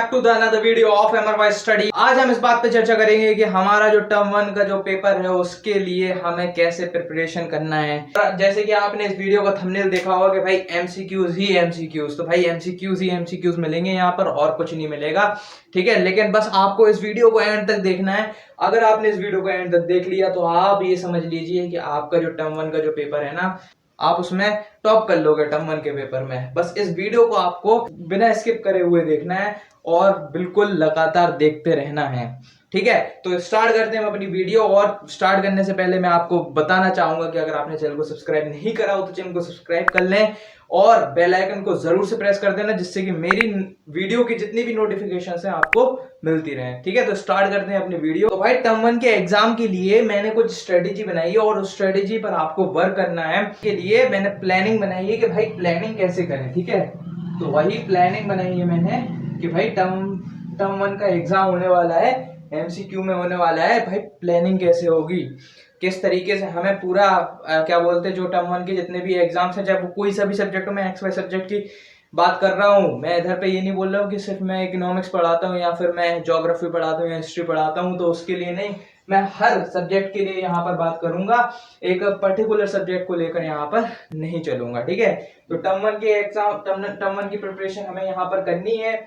Back to the another video of MRY study. आज हम इस बात पे चर्चा करेंगे कि हमारा जो टर्म वन का जो पेपर है उसके लिए हमें कैसे प्रिपरेशन करना है। जैसे कि आपने इस वीडियो का थंबनेल देखा होगा कि भाई एमसीक्यूज ही एमसीक्यूज, तो भाई एमसीक्यूज ही एमसीक्यूज मिलेंगे यहाँ पर और कुछ नहीं मिलेगा, ठीक है। लेकिन बस आपको इस वीडियो को एंड तक देखना है। अगर आपने इस वीडियो को एंड तक देख लिया तो आप ये समझ लीजिए कि आपका जो टर्म वन का जो पेपर है ना, आप उसमें टॉप कर लोगे टर्म वन के पेपर में। बस इस वीडियो को आपको बिना स्किप करे हुए देखना है और बिल्कुल लगातार देखते रहना है, ठीक है। तो स्टार्ट करते हैं हम अपनी वीडियो। और स्टार्ट करने से पहले मैं आपको बताना चाहूंगा कि अगर आपने चैनल को सब्सक्राइब नहीं करा हो तो चैनल को सब्सक्राइब कर लें और बेल आइकन को जरूर से प्रेस कर देना, जिससे कि मेरी वीडियो की जितनी भी नोटिफिकेशंस हैं आपको मिलती रहे, ठीक है। तो स्टार्ट करते हैं अपनी वीडियो। तो भाई टर्म वन के एग्जाम के लिए मैंने कुछ स्ट्रेटेजी बनाई है और उस स्ट्रेटेजी पर आपको वर्क करना है। के लिए मैंने प्लानिंग बनाई है कि भाई प्लानिंग कैसे करें, ठीक है। तो वही प्लानिंग बनाई है मैंने कि भाई टर्म वन का एग्जाम होने वाला है, एमसीक्यू में होने वाला है, भाई प्लानिंग कैसे होगी, किस तरीके से हमें पूरा क्या बोलते हैं जो टर्म वन के जितने भी एग्जाम्स हैं, चाहे वो कोई सा भी सब्जेक्ट हो। मैं एक्स वाई सब्जेक्ट की बात कर रहा हूँ, मैं इधर पे ये नहीं बोल रहा हूँ कि सिर्फ मैं इकोनॉमिक्स पढ़ाता हूँ या फिर मैं ज्योग्राफी पढ़ाता हूँ या हिस्ट्री पढ़ाता हूँ, तो उसके लिए नहीं, मैं हर सब्जेक्ट के लिए यहाँ पर बात करूंगा, एक पर्टिकुलर सब्जेक्ट को लेकर यहाँ पर नहीं चलूंगा, ठीक है। तो टर्म वन के एग्जाम टर्म वन की प्रिपरेशन हमें यहाँ पर करनी है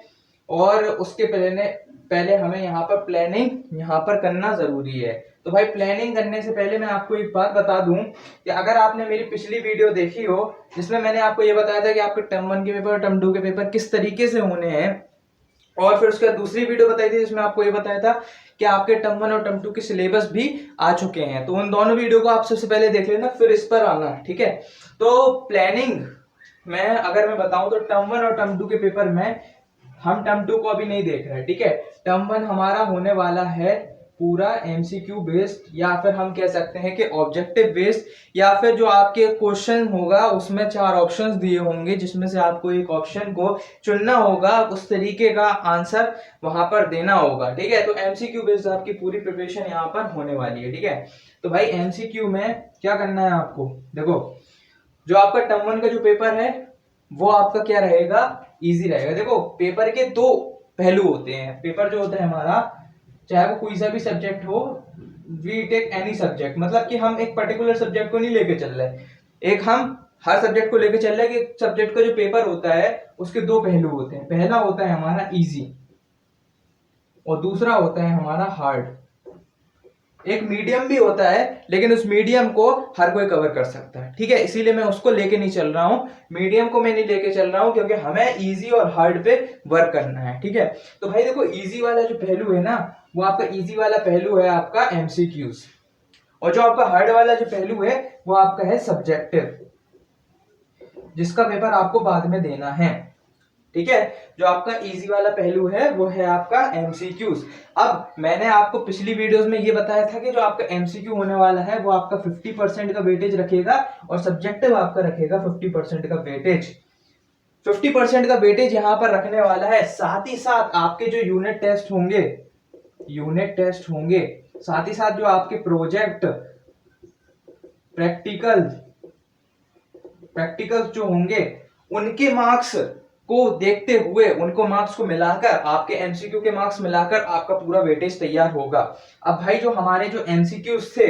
और उसके पहले हमें यहाँ पर प्लानिंग यहाँ पर करना जरूरी है। तो भाई प्लानिंग करने से पहले मैं आपको एक बात बता दूं कि अगर आपने मेरी पिछली वीडियो देखी हो जिसमें मैंने आपको ये बताया था कि आपके टर्म वन के पेपर और टर्म टू के पेपर किस तरीके से होने हैं, और फिर उसके बाद दूसरी वीडियो बताई थी जिसमें आपको ये बताया था कि आपके टर्म वन और टर्म टू के सिलेबस भी आ चुके हैं। तो उन दोनों वीडियो को आप सबसे पहले देख लेना, फिर इस पर आना, ठीक है। तो प्लानिंग में अगर मैं बताऊं तो टर्म वन और टर्म टू के पेपर में हम टर्म टू को अभी नहीं देख रहे हैं, ठीक है। टर्म वन हमारा होने वाला है पूरा एमसीक्यू बेस्ड, या फिर हम कह सकते हैं कि ऑब्जेक्टिव बेस्ड, या फिर जो आपके क्वेश्चन होगा उसमें 4 ऑप्शंस दिए होंगे जिसमें से आपको एक ऑप्शन को चुनना होगा, उस तरीके का आंसर वहां पर देना होगा, ठीक है। तो एमसीक्यू बेस्ड आपकी पूरी प्रिपरेशन यहाँ पर होने वाली है, ठीक है। तो भाई एमसीक्यू में क्या करना है आपको, देखो जो आपका टर्म वन का जो पेपर है वो आपका क्या रहेगा, इजी रहेगा। देखो पेपर के 2 पहलू होते हैं। पेपर जो होता है हमारा, चाहे वो कोई सा भी सब्जेक्ट हो, वी टेक एनी सब्जेक्ट, मतलब कि हम एक पर्टिकुलर सब्जेक्ट को नहीं लेके चल रहे, एक हम हर सब्जेक्ट को लेके चल रहे हैं कि सब्जेक्ट का जो पेपर होता है उसके 2 पहलू होते हैं। पहला होता है हमारा इजी और दूसरा होता है हमारा हार्ड। एक मीडियम भी होता है लेकिन उस मीडियम को हर कोई कवर कर सकता है, ठीक है। इसीलिए मैं उसको लेके नहीं चल रहा हूं, मीडियम को मैं नहीं लेके चल रहा हूं, क्योंकि हमें इजी और हार्ड पे वर्क करना है, ठीक है। तो भाई देखो इजी वाला जो पहलू है ना, वो आपका इजी वाला पहलू है आपका एमसीक्यूज, और जो आपका हार्ड वाला जो पहलू है वो आपका है सब्जेक्टिव, जिसका पेपर आपको बाद में देना है, ठीक है। जो आपका इजी वाला पहलू है वो है आपका एमसीक्यूज। अब मैंने आपको पिछली वीडियोस में ये बताया था कि जो आपका एमसीक्यू होने वाला है वो आपका 50% का वेटेज रखेगा और सब्जेक्टिव आपका रखेगा 50% का वेटेज। 50% का वेटेज यहां पर रखने वाला है। साथ ही साथ आपके जो यूनिट टेस्ट होंगे, साथ ही साथ जो आपके प्रोजेक्ट प्रैक्टिकल जो होंगे उनके मार्क्स को देखते हुए, उनको मार्क्स को मिलाकर, आपके एमसीक्यू के मार्क्स मिलाकर आपका पूरा वेटेज तैयार होगा। अब भाई जो हमारे जो एमसीक्यूज थे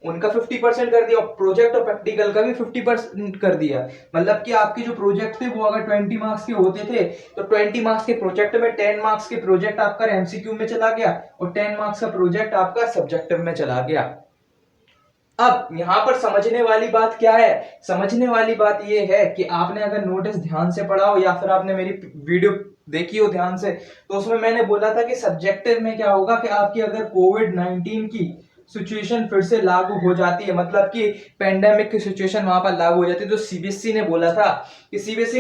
उनका 50% कर दिया और प्रोजेक्ट और प्रैक्टिकल का भी 50% कर दिया। मतलब कि आपके जो प्रोजेक्ट थे वो अगर 20 मार्क्स के होते थे तो 20 मार्क्स के प्रोजेक्ट में 10 मार्क्स के प्रोजेक्ट आपका एमसीक्यू में चला गया और 10 मार्क्स का प्रोजेक्ट आपका सब्जेक्टिव में चला गया। अब यहां पर समझने वाली बात क्या है, समझने वाली बात यह है कि आपने अगर नोटिस ध्यान से पढ़ा हो या फिर आपने मेरी वीडियो देखी हो ध्यान से, तो उसमें मैंने बोला था कि सब्जेक्टिव में क्या होगा कि आपकी अगर कोविड-19 की सिचुएशन फिर से लागू हो जाती है, मतलब कि पेंडेमिक की सिचुएशन वहां पर लागू हो जाती है, तो सीबीएसई ने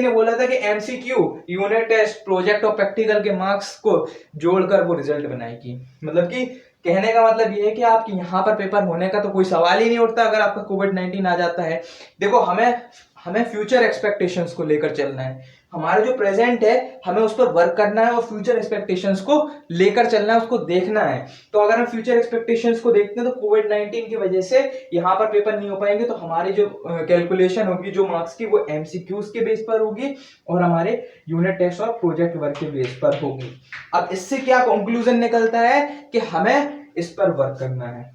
बोला था कि एमसीक्यू, यूनिट टेस्ट, प्रोजेक्ट और प्रैक्टिकल के मार्क्स को जोड़कर वो रिजल्ट बनाएगी। मतलब कि कहने का मतलब ये है कि आपके यहाँ पर पेपर होने का तो कोई सवाल ही नहीं उठता अगर आपका कोविड-19 आ जाता है। देखो हमें फ्यूचर एक्सपेक्टेशंस को लेकर चलना है। हमारा जो प्रेजेंट है हमें उस पर वर्क करना है और फ्यूचर एक्सपेक्टेशंस को लेकर चलना है, उसको देखना है। तो अगर हम फ्यूचर एक्सपेक्टेशंस को देखते हैं तो कोविड-19 की वजह से यहाँ पर पेपर नहीं हो पाएंगे, तो हमारी जो कैलकुलेशन होगी जो मार्क्स की वो एमसीक्यूज के बेस पर होगी और हमारे यूनिट टेस्ट और प्रोजेक्ट वर्क के बेस पर होगी। अब इससे क्या कंक्लूजन निकलता है कि हमें इस पर वर्क करना है,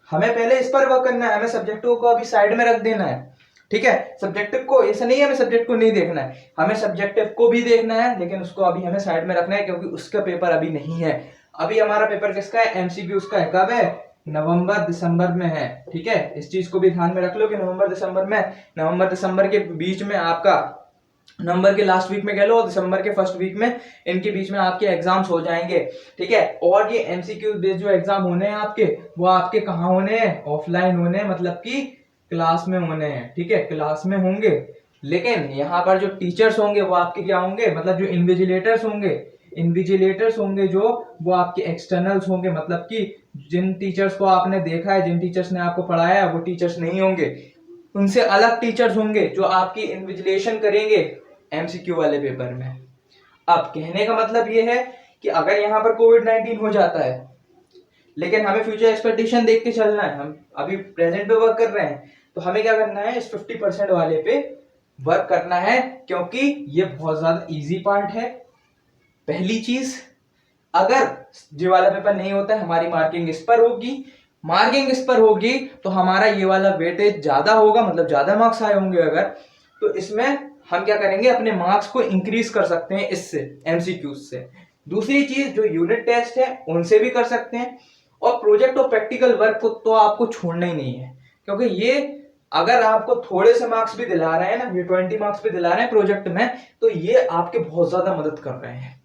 हमें पहले इस पर वर्क करना है, हमें सब्जेक्टों को अभी साइड में रख देना है। ठीक है, सब्जेक्टिव को ऐसा नहीं है हमें सब्जेक्ट को नहीं देखना है, हमें सब्जेक्टिव को भी देखना है, लेकिन उसको अभी हमें साइड में रखना है क्योंकि उसका पेपर अभी नहीं है। अभी हमारा पेपर किसका है? एमसीक्यूज का है। कब है? नवंबर दिसंबर में है। ठीक है, इस चीज को भी ध्यान में रख लो कि नवंबर दिसंबर के बीच में आपका, नवंबर के लास्ट वीक में कह लो और दिसंबर के फर्स्ट वीक में, इनके बीच में आपके एग्जाम्स हो जाएंगे। ठीक है, और ये एमसीक्यू बेस्ड जो एग्जाम होने हैं आपके, वो आपके कहाँ होने हैं? ऑफलाइन होने हैं, मतलब कि क्लास में होने हैं। ठीक है, क्लास में होंगे, लेकिन यहाँ पर जो टीचर्स होंगे वो आपके क्या होंगे? मतलब जो इन्विजिलेटर्स होंगे जो, वो आपके एक्सटर्नल्स होंगे, मतलब कि जिन टीचर्स को आपने देखा है, जिन टीचर्स ने आपको पढ़ाया है वो टीचर्स नहीं होंगे, उनसे अलग टीचर्स होंगे जो आपकी इन्विजिलेशन करेंगे एमसीक्यू वाले पेपर में। अब कहने का मतलब ये है कि अगर यहाँ पर कोविड-19 हो जाता है, लेकिन हमें फ्यूचर एक्सपेक्टेशन देख के चलना है, हम अभी प्रेजेंट पे वर्क कर रहे हैं, तो हमें क्या करना है? इस 50% वाले पे वर्क करना है, क्योंकि ये बहुत ज्यादा इजी पार्ट है। पहली चीज, अगर ये वाला पेपर नहीं होता है, हमारी मार्किंग इस पर होगी तो हमारा ये वाला वेटेज ज्यादा होगा, मतलब ज्यादा मार्क्स आए होंगे अगर, तो इसमें हम क्या करेंगे? अपने मार्क्स को इंक्रीज कर सकते हैं इससे, एमसीक्यूज से। दूसरी चीज, जो यूनिट टेस्ट है उनसे भी कर सकते हैं, और प्रोजेक्ट और प्रैक्टिकल वर्क को तो आपको छोड़ना ही नहीं है, क्योंकि ये अगर आपको थोड़े से मार्क्स भी दिला रहे हैं ना, ये 20 मार्क्स भी दिला रहे हैं प्रोजेक्ट में, तो ये आपके बहुत ज्यादा मदद कर रहे हैं।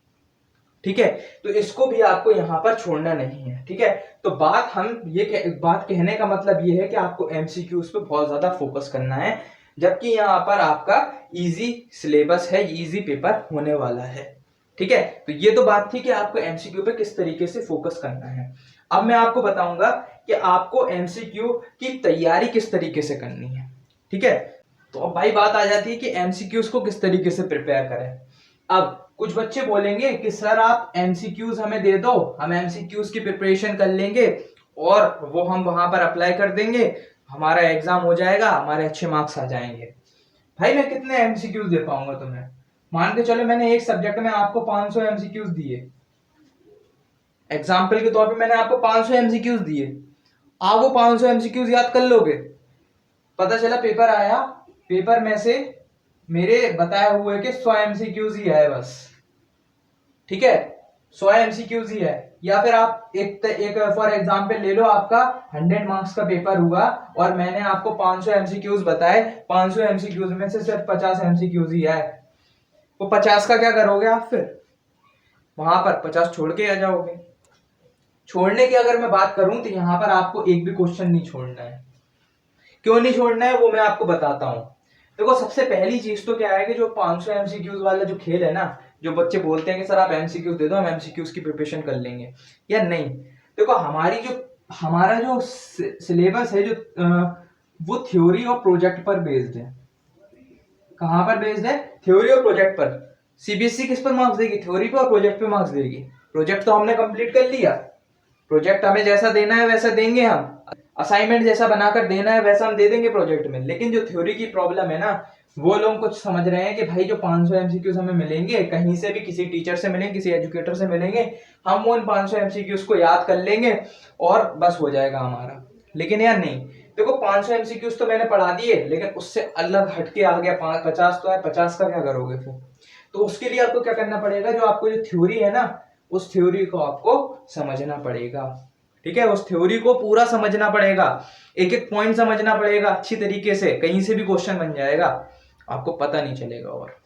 ठीक है, तो इसको भी आपको यहां पर छोड़ना नहीं है। ठीक है, तो बात कहने का मतलब ये है कि आपको एमसीक्यूज पे बहुत ज्यादा फोकस करना है, जबकि यहां पर आपका इजी सिलेबस है, इजी पेपर होने वाला है। ठीक है, तो ये तो बात थी कि आपको एमसीक्यू पे किस तरीके से फोकस करना है। अब मैं आपको बताऊंगा कि आपको एमसीक्यू की तैयारी किस तरीके से करनी है। ठीक है, तो अब भाई बात आ जाती है कि एमसीक्यूज को किस तरीके से प्रिपेयर करें। अब कुछ बच्चे बोलेंगे कि सर आप एमसीक्यूज हमें दे दो, हम एमसीक्यूज की प्रिपरेशन कर लेंगे और वो हम वहां पर अप्लाई कर देंगे, हमारा एग्जाम हो जाएगा, हमारे अच्छे मार्क्स आ जाएंगे। भाई मैं कितने एमसीक्यूज दे पाऊंगा तुम्हें? मान के चलो मैंने एक सब्जेक्ट में आपको 500 एमसीक्यूज दिए, एग्जाम्पल के तौर पे मैंने आपको 500 एमसीक्यूज दिए, आप वो 500 एमसीक्यूज याद कर लोगे? पता चला पेपर आया, पेपर में से मेरे बताए हुए के 100 एमसीक्यूज ही है बस। ठीक है, 100 एमसीक्यूज ही है। या फिर आप एक फॉर एग्जांपल ले लो, आपका 100 मार्क्स का पेपर हुआ और मैंने आपको 500 एमसीक्यूज बताए, 500 एमसीक्यूज में से सिर्फ 50 एमसीक्यूज ही है, वो 50 का क्या करोगे आप? फिर वहां पर 50 छोड़ के आ जाओगे। छोड़ने की अगर मैं बात करूं तो यहां पर आपको एक भी क्वेश्चन नहीं छोड़ना है। क्यों नहीं छोड़ना है वो मैं आपको बताता हूं। देखो, सबसे पहली चीज तो क्या है कि जो 500 एमसीक्यूज वाला जो खेल है ना, जो बच्चे बोलते हैं कि सर आप एमसीक्यूज दे दो, हम एमसीक्यूज की प्रिपरेशन कर लेंगे, या नहीं। देखो, हमारा जो सिलेबस है, वो थ्योरी और प्रोजेक्ट पर बेस्ड है। कहां पर बेस्ड है? थ्योरी और प्रोजेक्ट पर। सीबीएसई किस पर मार्क्स देगी? थ्योरी पर और प्रोजेक्ट पे मार्क्स देगी। प्रोजेक्ट तो हमने कंप्लीट कर लिया, प्रोजेक्ट हमें जैसा देना है वैसा देंगे, हम असाइनमेंट जैसा बनाकर देना है वैसा हम दे देंगे प्रोजेक्ट में। लेकिन जो थ्योरी की प्रॉब्लम है ना, वो लोग कुछ समझ रहे हैं कि भाई जो 500 एमसीक्यूज हमें मिलेंगे, कहीं से भी किसी टीचर से मिलेंगे, किसी एजुकेटर से मिलेंगे, हम उन 500 एमसीक्यूज को याद कर लेंगे और बस हो जाएगा हमारा। लेकिन यार नहीं, देखो 500 एमसीक्यूज तो मैंने पढ़ा दिए, लेकिन उससे अलग हटके आ गया 50 तो है, 50 का क्या करोगे फिर? तो उसके लिए आपको क्या करना पड़ेगा? जो आपको जो थ्योरी है ना, उस थ्योरी को आपको समझना पड़ेगा। ठीक है, उस थ्योरी को पूरा समझना पड़ेगा, एक एक पॉइंट समझना पड़ेगा अच्छी तरीके से, कहीं से भी क्वेश्चन बन जाएगा, आपको पता नहीं चलेगा। और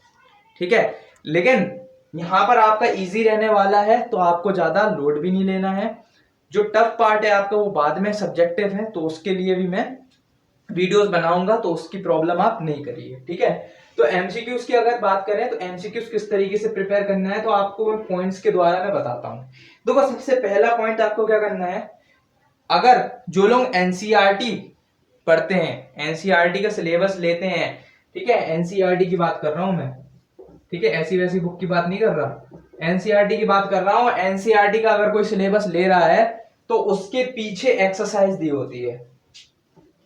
ठीक है, लेकिन यहां पर आपका इजी रहने वाला है, तो आपको ज्यादा लोड भी नहीं लेना है। जो टफ पार्ट है आपका वो बाद में सब्जेक्टिव है, तो उसके लिए भी मैं वीडियोस बनाऊंगा, तो उसकी प्रॉब्लम आप नहीं करिए। ठीक है, तो एमसीक्यूज की अगर बात करें तो एमसीक्यूज किस तरीके से प्रिपेयर करना है, तो आपको पॉइंट्स के द्वारा मैं बताता हूं। देखो, सबसे पहला पॉइंट आपको क्या करना है, अगर जो लोग एनसीईआरटी पढ़ते हैं, एनसीईआरटी का सिलेबस लेते हैं, ठीक है, एनसीईआरटी की बात कर रहा हूं मैं, ठीक है, ऐसी वैसी बुक की बात नहीं कर रहा, एनसीईआरटी की बात कर रहा हूं। एनसीईआरटी का अगर कोई सिलेबस ले रहा है तो उसके पीछे एक्सरसाइज दी होती है।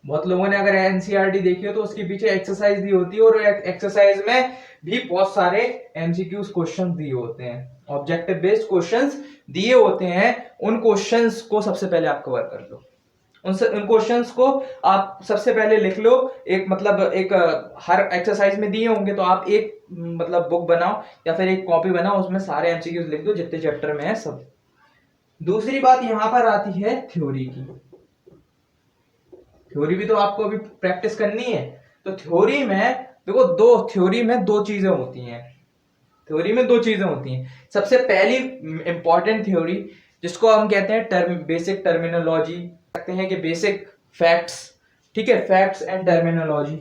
बहुत लोगों ने अगर एनसीईआरटी देखी हो तो उसके पीछे एक्सरसाइज दी होती है, और एक्सरसाइज में भी बहुत सारे एमसीक्यूज क्वेश्चन दिए होते हैं, ऑब्जेक्टिव बेस्ड क्वेश्चंस दिए होते हैं। उन क्वेश्चंस को सबसे पहले आप कवर कर लो, उन क्वेश्चंस को आप सबसे पहले लिख लो। एक मतलब एक हर एक्सरसाइज में दिए होंगे तो आप एक मतलब बुक बनाओ या फिर एक कॉपी बनाओ, उसमें सारे एमसीक्यूज लिख दो जितने चैप्टर में है सब। दूसरी बात यहां पर आती है थ्योरी की। थ्योरी भी तो आपको अभी प्रैक्टिस करनी है। तो थ्योरी में देखो, थ्योरी में दो चीजें होती हैं। थ्योरी में दो चीजें होती हैं। सबसे पहली इंपॉर्टेंट थ्योरी जिसको हम कहते हैं बेसिक टर्मिनोलॉजी, कहते हैं कि बेसिक फैक्ट्स, ठीक है, facts and terminology,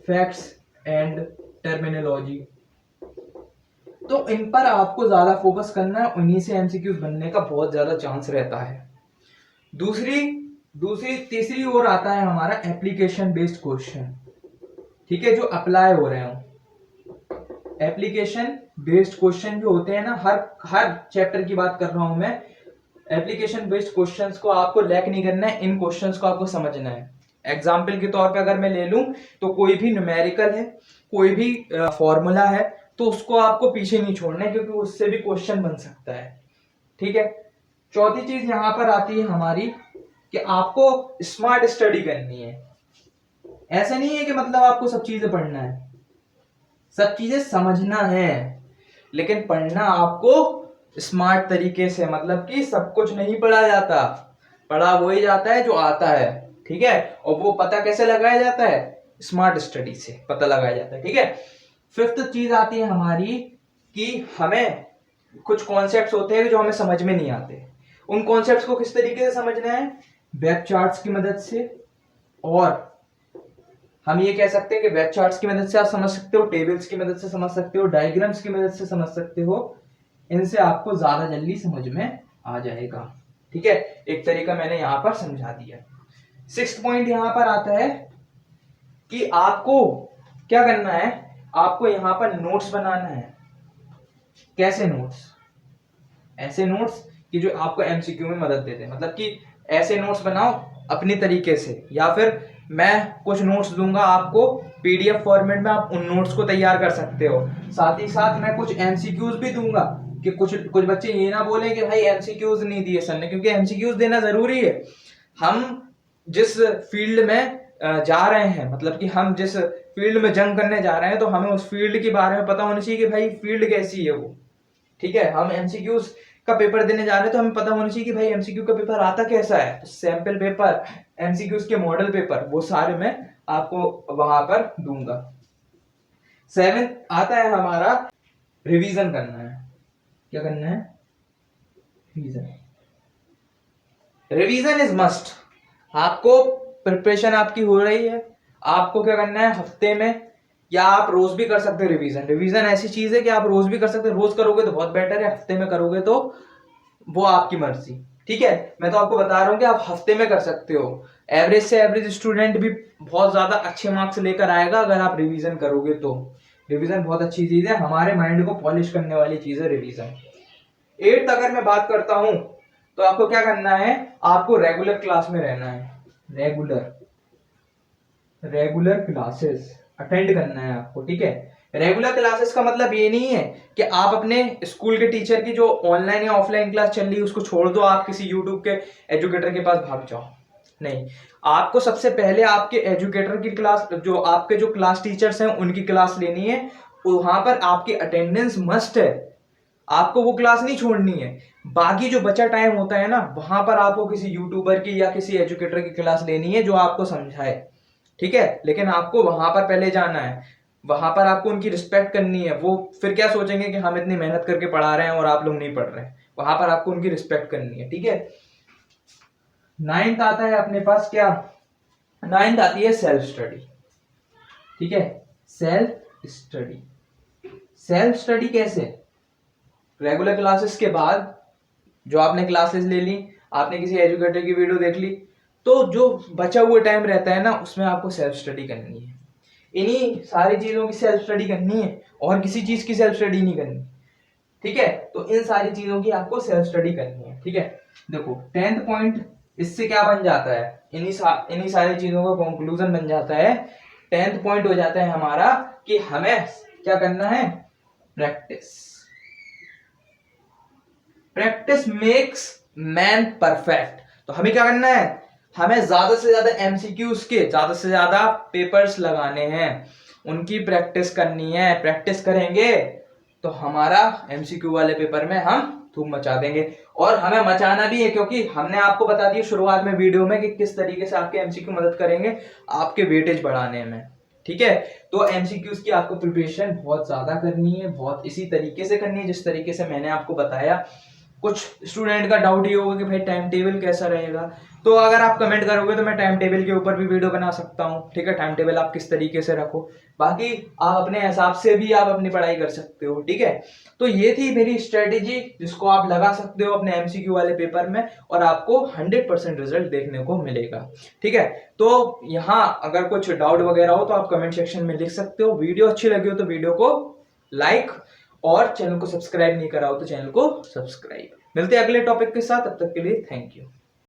facts and terminology. तो इन पर आपको ज्यादा फोकस करना है, उन्हीं से एमसीक्यूज बनने का बहुत ज्यादा चांस रहता है। तीसरी ओर आता है हमारा एप्लीकेशन बेस्ड क्वेश्चन, ठीक है, जो अप्लाई हो रहे हो। एप्लीकेशन बेस्ड क्वेश्चन जो होते हैं ना, हर चैप्टर की बात कर रहा हूं मैं। एप्लीकेशन बेस्ड क्वेश्चंस को आपको लैक नहीं करना है, इन क्वेश्चंस को आपको समझना है। एग्जाम्पल के तौर पे अगर मैं ले लूं तो कोई भी न्यूमेरिकल है, कोई भी फॉर्मूला है, तो उसको आपको पीछे नहीं छोड़ना है, क्योंकि उससे भी क्वेश्चन बन सकता है, ठीक है। चौथी चीज यहां पर आती है हमारी कि आपको स्मार्ट स्टडी करनी है। ऐसा नहीं है कि मतलब आपको सब चीजें पढ़ना है, सब चीजें समझना है, लेकिन पढ़ना आपको स्मार्ट तरीके से, मतलब कि सब कुछ नहीं पढ़ा जाता, पढ़ा वही जाता है जो आता है, ठीक है। और वो पता कैसे लगाया जाता है? स्मार्ट स्टडी से पता लगाया जाता है, ठीक है। फिफ्थ चीज आती है हमारी कि हमें कुछ कॉन्सेप्ट्स होते हैं जो हमें समझ में नहीं आते। उन कॉन्सेप्ट्स को किस तरीके से समझना है? वेब चार्ट्स की मदद से, और हम ये कह सकते हैं कि वेब चार्ट्स की मदद से आप समझ सकते हो, टेबल्स की मदद से समझ सकते हो, डायग्राम्स की मदद से समझ सकते हो। इनसे आपको ज्यादा जल्दी समझ में आ जाएगा, ठीक है। एक तरीका मैंने यहां पर समझा दिया। सिक्स्थ पॉइंट यहां पर आता है कि आपको क्या करना है, आपको यहां पर नोट्स बनाना है। कैसे नोट्स? ऐसे नोट्स कि जो आपको एमसीक्यू में मदद देते हैं, मतलब कि ऐसे नोट्स बनाओ अपनी तरीके से, या फिर मैं कुछ नोट्स दूंगा आपको पीडीएफ फॉर्मेट में, आप उन नोट्स को तैयार कर सकते हो। साथ ही साथ मैं कुछ एमसीक्यूज भी दूंगा कि कुछ बच्चे ये ना बोले कि भाई एमसीक्यूज नहीं दिए सर ने, क्योंकि एमसीक्यूज देना जरूरी है। हम जिस फील्ड में जा रहे हैं, मतलब कि हम जिस फील्ड में जंग करने जा रहे हैं, तो हमें उस फील्ड के बारे में पता होना चाहिए कि भाई फील्ड कैसी है वो, ठीक है। हम एमसीक्यूज का पेपर देने जा रहे हैं तो हमें पता होना चाहिए कि भाई एमसीक्यू का पेपर आता कैसा है। तो सैंपल पेपर, एमसीक्यूज के मॉडल पेपर, वो सारे मैं आपको वहां पर दूंगा। सेवेंथ आता है हमारा रिवीजन करना है। क्या करना है? रिवीजन। Revision is must. आपको प्रिपरेशन आपकी हो रही है, आपको क्या करना है हफ्ते में, या आप रोज भी कर सकते हो रिवीजन। रिवीजन ऐसी चीज है कि आप रोज भी कर सकते हो, रोज करोगे तो बहुत बेटर है, हफ्ते में करोगे तो वो आपकी मर्जी, ठीक है। मैं तो आपको बता रहा हूं कि आप हफ्ते में कर सकते हो। एवरेज से एवरेज स्टूडेंट भी बहुत ज्यादा अच्छे मार्क्स लेकर आएगा अगर आप रिवीजन करोगे तो। रिवीजन बहुत अच्छी चीज है, हमारे माइंड को पॉलिश करने वाली चीज है रिवीजन। एट्थ अगर मैं बात करता हूं तो आपको क्या करना है, आपको रेगुलर क्लास में रहना है। रेगुलर क्लासेस अटेंड करना है आपको, ठीक है। रेगुलर क्लासेस का मतलब ये नहीं है कि आप अपने स्कूल के टीचर की जो ऑनलाइन या ऑफलाइन क्लास चल रही है उसको छोड़ दो, आप किसी यूट्यूब के एजुकेटर के पास भाग जाओ। नहीं, आपको सबसे पहले आपके एजुकेटर की क्लास, जो आपके जो क्लास टीचर्स हैं उनकी क्लास लेनी है। वहां पर आपकी अटेंडेंस मस्ट है, आपको वो क्लास नहीं छोड़नी है। बाकी जो बचा टाइम होता है ना, वहां पर आपको किसी यूट्यूबर की या किसी एजुकेटर की क्लास लेनी है जो आपको समझाए, ठीक है। लेकिन आपको वहां पर पहले जाना है, वहां पर आपको उनकी रिस्पेक्ट करनी है। वो फिर क्या सोचेंगे कि हम इतनी मेहनत करके पढ़ा रहे हैं और आप लोग नहीं पढ़ रहे हैं। वहां पर आपको उनकी रिस्पेक्ट करनी है, ठीक है। नाइन्थ आता है अपने पास क्या, नाइन्थ आती है सेल्फ स्टडी, ठीक है। सेल्फ स्टडी, सेल्फ स्टडी कैसे? रेगुलर क्लासेस के बाद जो आपने क्लासेस ले ली, आपने किसी एजुकेटर की वीडियो देख ली, तो जो बचा हुआ टाइम रहता है ना, उसमें आपको सेल्फ स्टडी करनी है। इन्हीं सारी चीजों की सेल्फ स्टडी करनी है और किसी चीज की सेल्फ स्टडी नहीं करनी, ठीक है। तो इन सारी चीजों की आपको सेल्फ स्टडी करनी है, ठीक है। देखो 10th पॉइंट इससे क्या बन जाता है, इन्हीं सारी चीजों का कंक्लूजन बन जाता है। 10th पॉइंट हो जाता है हमारा कि हमें क्या करना है, practice. Practice makes man perfect. तो हमें क्या करना है, हमें ज्यादा से ज्यादा एमसीक्यूज के ज्यादा से ज्यादा पेपर्स लगाने हैं, उनकी प्रैक्टिस करनी है। प्रैक्टिस करेंगे तो हमारा एमसीक्यू वाले पेपर में हम धूम मचा देंगे। और हमें मचाना भी है, क्योंकि हमने आपको बता दिया शुरुआत में वीडियो में कि किस तरीके से आपके एमसीक्यू मदद करेंगे आपके वेटेज बढ़ाने में, ठीक है। तो एमसीक्यूज की आपको प्रिपरेशन बहुत ज्यादा करनी है, बहुत इसी तरीके से करनी है जिस तरीके से मैंने आपको बताया। कुछ स्टूडेंट का डाउट ये होगा कि भाई टाइम टेबल कैसा रहेगा, तो अगर आप कमेंट करोगे तो मैं टाइम टेबल के ऊपर भी वीडियो बना सकता हूँ, ठीक है। टाइम टेबल आप किस तरीके से रखो, बाकी आप अपने हिसाब से भी आप अपनी पढ़ाई कर सकते हो, ठीक है। तो ये थी मेरी स्ट्रेटेजी जिसको आप लगा सकते हो अपने एमसीक्यू वाले पेपर में और आपको 100% रिजल्ट देखने को मिलेगा, ठीक है। तो यहाँ अगर कुछ डाउट वगैरह हो तो आप कमेंट सेक्शन में लिख सकते हो। वीडियो अच्छी लगी हो तो वीडियो को लाइक और चैनल को सब्सक्राइब नहीं करा हो तो चैनल को सब्सक्राइब। मिलते हैं अगले टॉपिक के साथ, तब तक के लिए थैंक यू।